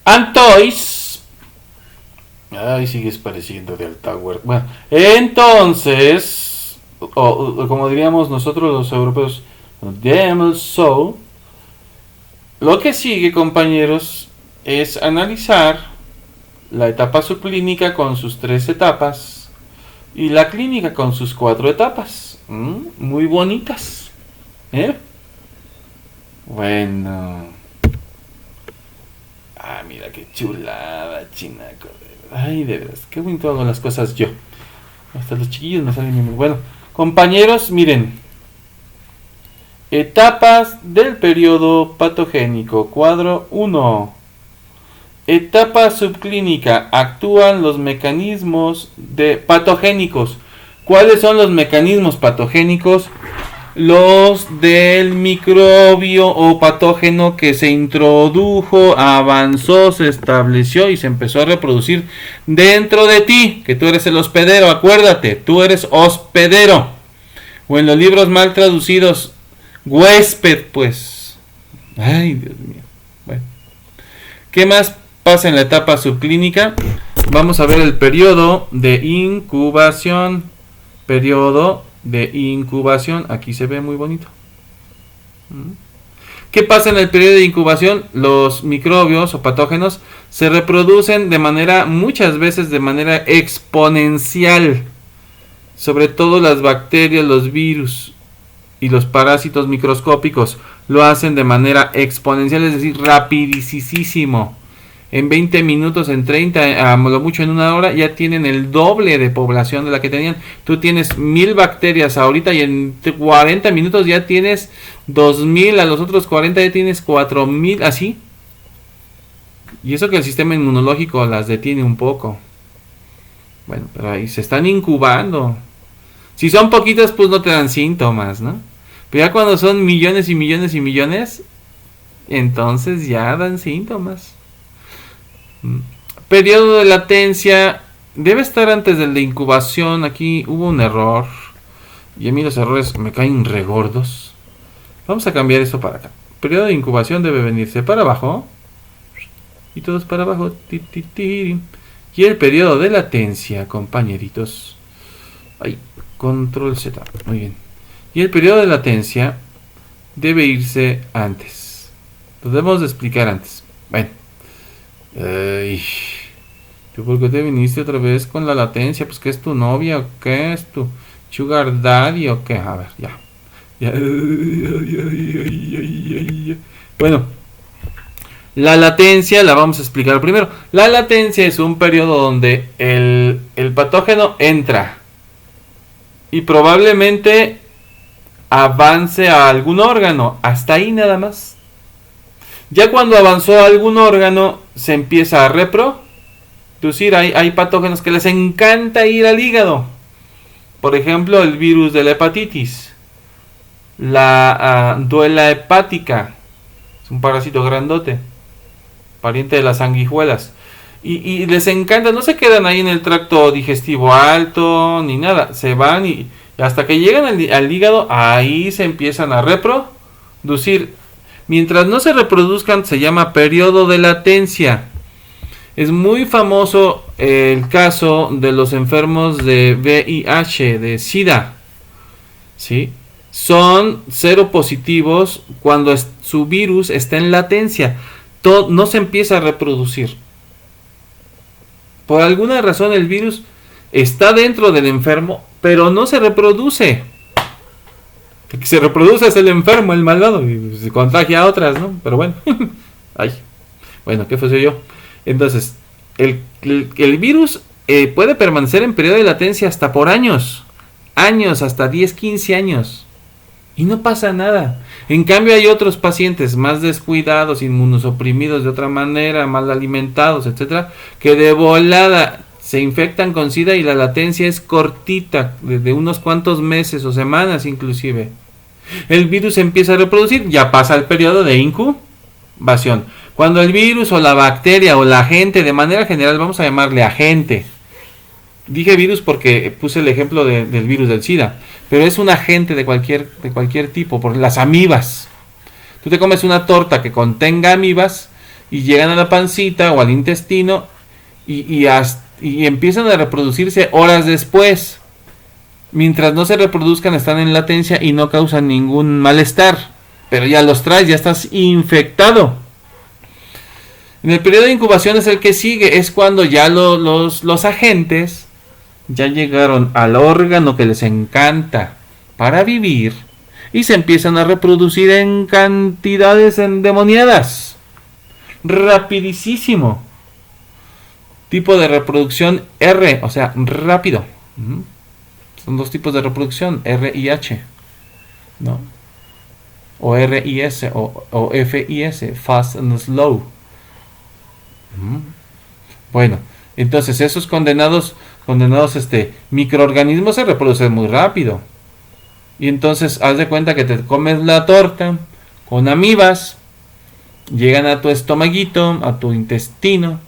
Antois. Ay, sigues pareciendo de Altower. Bueno, entonces, o como diríamos nosotros los europeos, damn so. Lo que sigue, compañeros, es analizar la etapa subclínica con sus 3 etapas y la clínica con sus 4 etapas. Muy bonitas. Bueno. Ah, mira qué chulada, chinaco. Ay, de veras, qué bonito hago las cosas yo. Hasta los chiquillos me salen bien. Bueno, compañeros, miren. Etapas del periodo patogénico. Cuadro 1. Etapa subclínica. Actúan los mecanismos patogénicos. ¿Cuáles son los mecanismos patogénicos? Los del microbio o patógeno que se introdujo, avanzó, se estableció y se empezó a reproducir dentro de ti, que tú eres el hospedero, acuérdate, tú eres hospedero. O en los libros mal traducidos, huésped, pues. Ay, Dios mío. Bueno. ¿Qué más pasa en la etapa subclínica? Vamos a ver el periodo de incubación. Periodo de incubación. Aquí se ve muy bonito. ¿Qué pasa en el periodo de incubación? Los microbios o patógenos se reproducen muchas veces de manera exponencial. Sobre todo las bacterias, los virus y los parásitos microscópicos lo hacen de manera exponencial, es decir, rapidísimo. En 20 minutos, en 30, a lo mucho en una hora, ya tienen el doble de población de la que tenían. Tú tienes 1000 bacterias ahorita y en 40 minutos ya tienes 2000, a los otros 40 ya tienes 4000, así. Y eso que el sistema inmunológico las detiene un poco. Bueno, pero ahí se están incubando. Si son poquitas, pues no te dan síntomas, ¿no? Pero ya cuando son millones y millones y millones, entonces ya dan síntomas. Periodo de latencia debe estar antes del de incubación. Aquí hubo un error y a mí los errores me caen regordos. Vamos a cambiar eso para acá. Periodo de incubación debe venirse para abajo y todos para abajo. Y el periodo de latencia, compañeritos, ahí, control Z, muy bien. Y el periodo de latencia debe irse antes. Lo debemos de explicar antes. Bueno. ¿Tú por qué te viniste otra vez con la latencia? Pues ¿qué es tu novia o qué es tu sugar daddy o qué? A ver, ya. Bueno, la latencia la vamos a explicar primero. La latencia es un periodo donde el patógeno entra y probablemente avance a algún órgano. Hasta ahí nada más. Ya cuando avanzó a algún órgano, se empieza a reproducir. Hay patógenos que les encanta ir al hígado. Por ejemplo, el virus de la hepatitis. La duela hepática. Es un parásito grandote. Pariente de las sanguijuelas. Y les encanta. No se quedan ahí en el tracto digestivo alto ni nada. Se van y hasta que llegan al hígado, ahí se empiezan a reproducir. Mientras no se reproduzcan, se llama periodo de latencia. Es muy famoso el caso de los enfermos de VIH, de SIDA. ¿Sí? Son seropositivos cuando su virus está en latencia. No se empieza a reproducir. Por alguna razón el virus está dentro del enfermo, pero no se reproduce. El que se reproduce es el enfermo, el malvado, y se contagia a otras, ¿no? Pero bueno, ay, bueno, ¿qué fue yo? Entonces, el virus puede permanecer en periodo de latencia hasta por años, hasta 10, 15 años, y no pasa nada. En cambio hay otros pacientes más descuidados, inmunosuprimidos de otra manera, mal alimentados, etcétera, que de volada se infectan con SIDA y la latencia es cortita, de unos cuantos meses o semanas inclusive. El virus empieza a reproducir, ya pasa el periodo de incubación. Cuando el virus o la bacteria o la agente, de manera general vamos a llamarle agente. Dije virus porque puse el ejemplo del virus del SIDA, pero es un agente de cualquier tipo, por las amibas. Tú te comes una torta que contenga amibas y llegan a la pancita o al intestino y empiezan a reproducirse horas después. Mientras no se reproduzcan están en latencia y no causan ningún malestar, pero ya los traes, ya estás infectado. En el periodo de incubación es el que sigue, es cuando ya los agentes ya llegaron al órgano que les encanta para vivir y se empiezan a reproducir en cantidades endemoniadas. Rapidísimo. Tipo de reproducción R, o sea, rápido. Son dos tipos de reproducción, R y H, ¿no? O R y S, o F y S, fast and slow. Bueno, entonces esos condenados microorganismos se reproducen muy rápido. Y entonces haz de cuenta que te comes la torta con amibas, llegan a tu estomaguito, a tu intestino,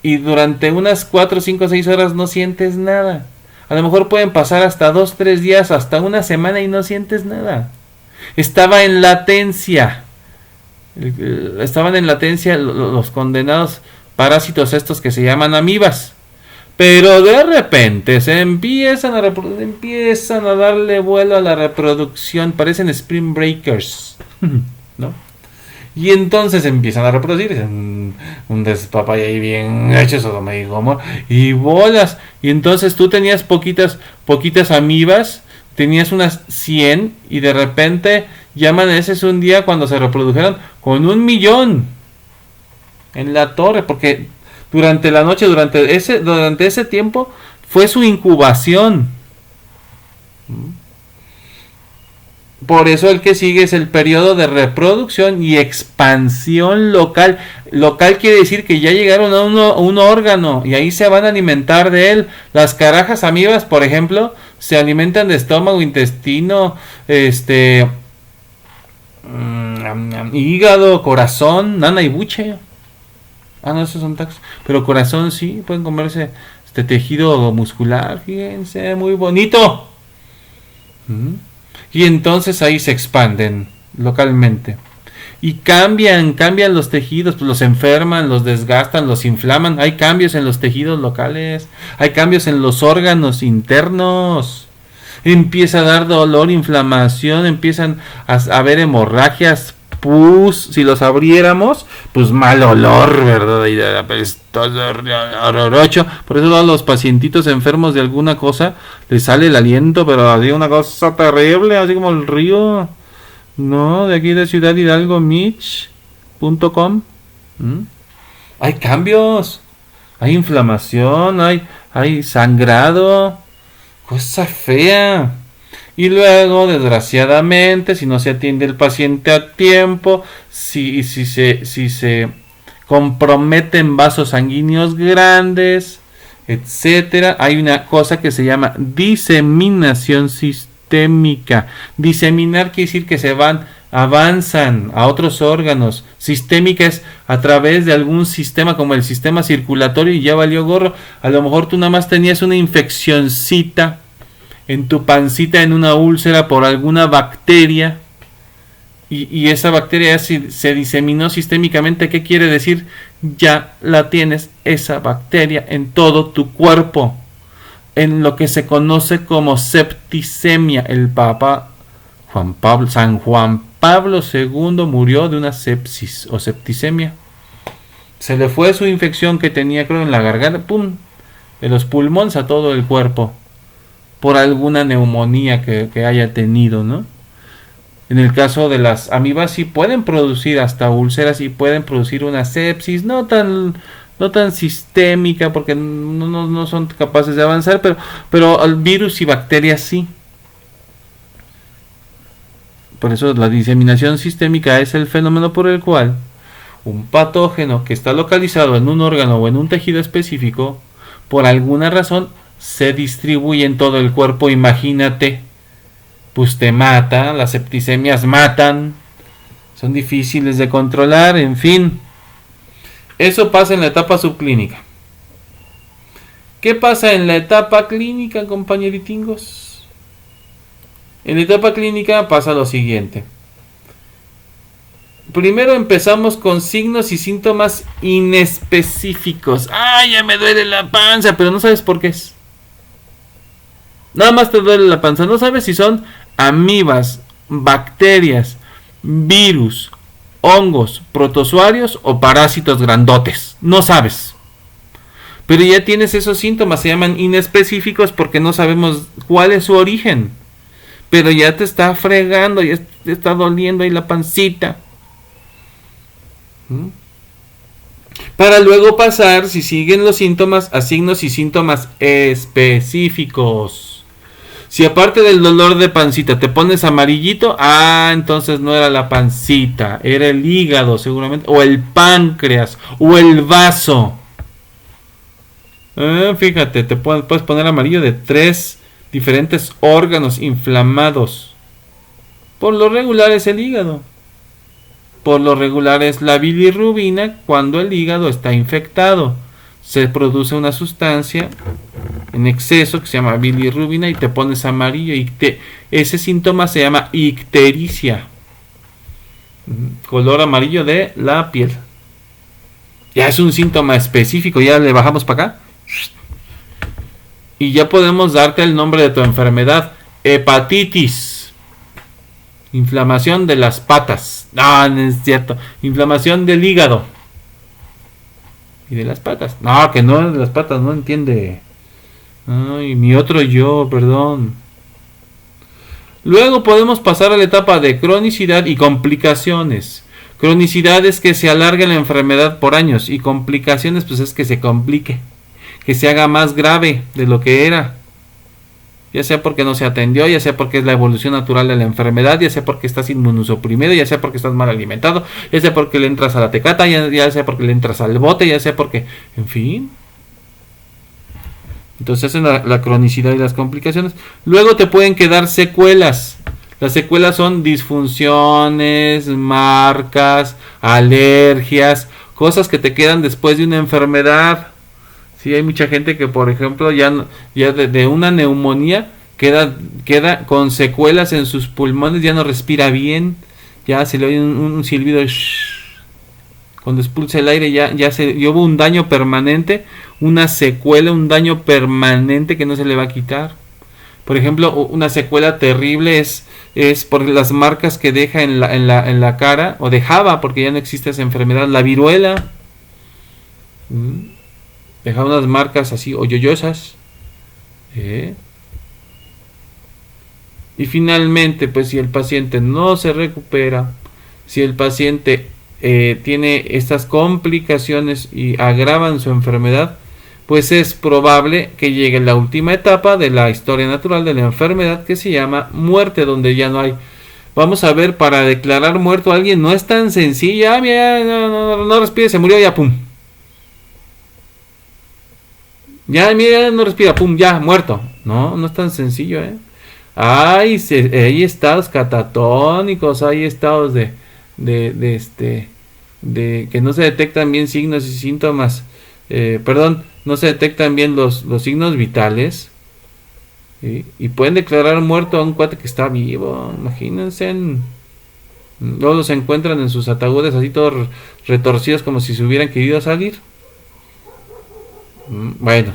y durante unas 4, 5, 6 horas no sientes nada. A lo mejor pueden pasar hasta 2, 3 días, hasta una semana y no sientes nada. Estaba en latencia. Estaban en latencia los condenados parásitos estos que se llaman amibas. Pero de repente se empiezan a darle vuelo a la reproducción. Parecen spring breakers, ¿no? Y entonces empiezan a reproducir. Un despapay ahí bien hecho, Sodoma y Gomorra. Y bolas. Y entonces tú tenías poquitas amibas. Tenías unas 100. Y de repente ya amaneces un día cuando se reprodujeron con 1,000,000 en la torre. Porque durante la noche, durante ese tiempo, fue su incubación. Por eso el que sigue es el periodo de reproducción y expansión local. Local quiere decir que ya llegaron a un órgano y ahí se van a alimentar de él. Las carajas amibas, por ejemplo, se alimentan de estómago, intestino, hígado, corazón, nana y buche. No, esos son tacos. Pero corazón sí, pueden comerse tejido muscular, fíjense, muy bonito. Y entonces ahí se expanden localmente. Y cambian los tejidos, pues los enferman, los desgastan, los inflaman. Hay cambios en los tejidos locales, hay cambios en los órganos internos. Empieza a dar dolor, inflamación, empiezan a haber hemorragias, pus. Si los abriéramos, pues mal olor, ¿verdad? Y por eso a los pacientitos enfermos de alguna cosa les sale el aliento, pero así una cosa terrible, así como el río, no, de aquí de Ciudad Hidalgo, Mitch.com. Hay cambios, hay inflamación, hay sangrado, cosa fea. Y luego, desgraciadamente, si no se atiende el paciente a tiempo, si se comprometen vasos sanguíneos grandes, etcétera, hay una cosa que se llama diseminación sistémica. Diseminar quiere decir que avanzan a otros órganos. Sistémica es a través de algún sistema como el sistema circulatorio y ya valió gorro. A lo mejor tú nada más tenías una infeccioncita en tu pancita, en una úlcera por alguna bacteria, y esa bacteria se diseminó sistémicamente. ¿Qué quiere decir? Ya la tienes, esa bacteria, en todo tu cuerpo, en lo que se conoce como septicemia. El Papa San Juan Pablo II murió de una sepsis o septicemia. Se le fue su infección que tenía, creo, en la garganta, ¡pum!, de los pulmones a todo el cuerpo, por alguna neumonía que haya tenido, ¿no? En el caso de las amibas sí pueden producir hasta úlceras y pueden producir una sepsis no tan sistémica, porque no son capaces de avanzar, pero el virus y bacterias sí. Por eso la diseminación sistémica es el fenómeno por el cual un patógeno que está localizado en un órgano o en un tejido específico, por alguna razón se distribuye en todo el cuerpo. Imagínate, pues te mata, las septicemias matan, son difíciles de controlar, en fin. Eso pasa en la etapa subclínica. ¿Qué pasa en la etapa clínica, compañeritingos? En la etapa clínica pasa lo siguiente. Primero empezamos con signos y síntomas inespecíficos. ¡Ay, ya me duele la panza! Pero no sabes por qué es. Nada más te duele la panza. No sabes si son amibas, bacterias, virus, hongos, protozoarios o parásitos grandotes. No sabes. Pero ya tienes esos síntomas. Se llaman inespecíficos porque no sabemos cuál es su origen. Pero ya te está fregando, ya te está doliendo ahí la pancita. Para luego pasar, si siguen los síntomas, a signos y síntomas específicos. Si aparte del dolor de pancita te pones amarillito, entonces no era la pancita, era el hígado seguramente, o el páncreas, o el vaso. Fíjate, te puedes poner amarillo de 3 diferentes órganos inflamados. Por lo regular es el hígado. Por lo regular es la bilirrubina cuando el hígado está infectado. Se produce una sustancia en exceso que se llama bilirrubina y te pones amarillo. Ese síntoma se llama ictericia. Color amarillo de la piel. Ya es un síntoma específico. Ya le bajamos para acá. Y ya podemos darte el nombre de tu enfermedad. Hepatitis. Inflamación de las patas. No es cierto. Inflamación del hígado. Y de las patas. No, que no es de las patas, no entiende. Ay, mi otro yo, perdón. Luego podemos pasar a la etapa de cronicidad y complicaciones. Cronicidad es que se alargue la enfermedad por años. Y complicaciones, pues es que se complique. Que se haga más grave de lo que era. Ya sea porque no se atendió, ya sea porque es la evolución natural de la enfermedad, ya sea porque estás inmunosuprimido, ya sea porque estás mal alimentado, ya sea porque le entras a la tecata, ya sea porque le entras al bote, ya sea porque... En fin. Entonces hacen la cronicidad y las complicaciones. Luego te pueden quedar secuelas. Las secuelas son disfunciones, marcas, alergias, cosas que te quedan después de una enfermedad. Sí, hay mucha gente que, por ejemplo, ya de una neumonía queda con secuelas en sus pulmones, ya no respira bien, ya se le oye un silbido, cuando expulsa el aire ya hubo un daño permanente, una secuela, un daño permanente que no se le va a quitar. Por ejemplo, una secuela terrible es por las marcas que deja en la cara, o dejaba, porque ya no existe esa enfermedad, la viruela. Deja unas marcas así hoyoyosas. Y finalmente, pues si el paciente no se recupera, si el paciente tiene estas complicaciones y agravan su enfermedad, pues es probable que llegue la última etapa de la historia natural de la enfermedad, que se llama muerte, donde ya no hay. Vamos a ver, para declarar muerto a alguien no es tan sencillo. Mira, no respire, se murió, ya pum. Ya, mira, no respira, pum, ya, muerto. No es tan sencillo, hay estados catatónicos, hay estados de que no se detectan bien signos y síntomas. No se detectan bien los signos vitales. ¿Sí? Y pueden declarar muerto a un cuate que está vivo. Imagínense. Luego los encuentran en sus ataúdes así todos retorcidos como si se hubieran querido salir. Bueno,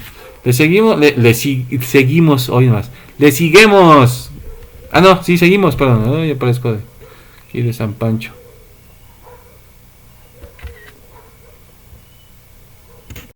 seguimos hoy más. Le seguimos. No, sí, seguimos, perdón. Yo parezco de San Pancho.